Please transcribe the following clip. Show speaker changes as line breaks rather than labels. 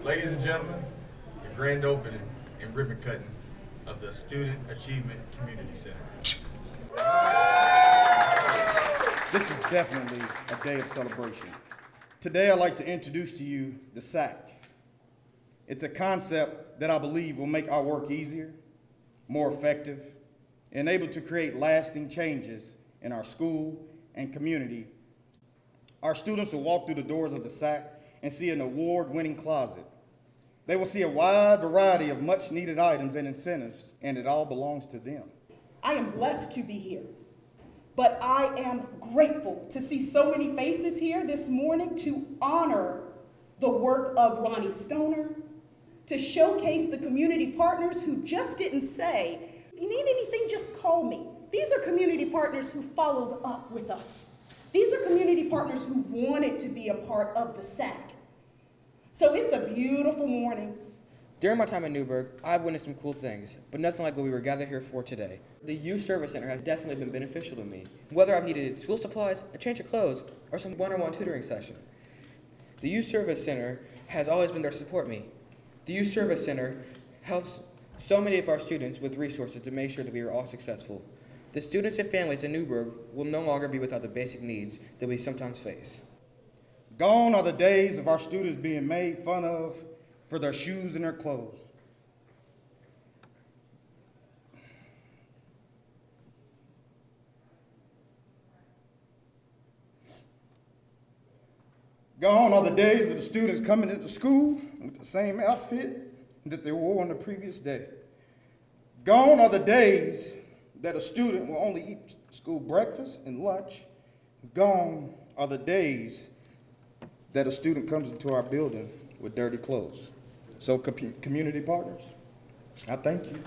Ladies and gentlemen, the grand opening and ribbon cutting of the Student Achievement Community Center.
This is definitely a day of celebration. Today I'd like to introduce to you the SACC. It's a concept that I believe will make our work easier, more effective, and able to create lasting changes in our school and community. Our students will walk through the doors of the SACC and see an award-winning closet. They will see a wide variety of much-needed items and incentives, and it all belongs to them.
I am blessed to be here, but I am grateful to see so many faces here this morning to honor the work of Ronnie Stoner, to showcase the community partners who just didn't say, if you need anything, just call me. These are community partners who followed up with us. These are community partners who wanted to be a part of the SACC. So it's a beautiful morning.
During my time at Newburg, I've witnessed some cool things, but nothing like what we were gathered here for today. The Youth Service Center has definitely been beneficial to me, whether I've needed school supplies, a change of clothes, or some one-on-one tutoring session. The Youth Service Center has always been there to support me. The Youth Service Center helps so many of our students with resources to make sure that we are all successful. The students and families in Newburg will no longer be without the basic needs that we sometimes face.
Gone are the days of our students being made fun of for their shoes and their clothes. Gone are the days of the students coming into school with the same outfit that they wore on the previous day. Gone are the days that a student will only eat school breakfast and lunch. Gone are the days that a student comes into our building with dirty clothes. So community partners, I thank you.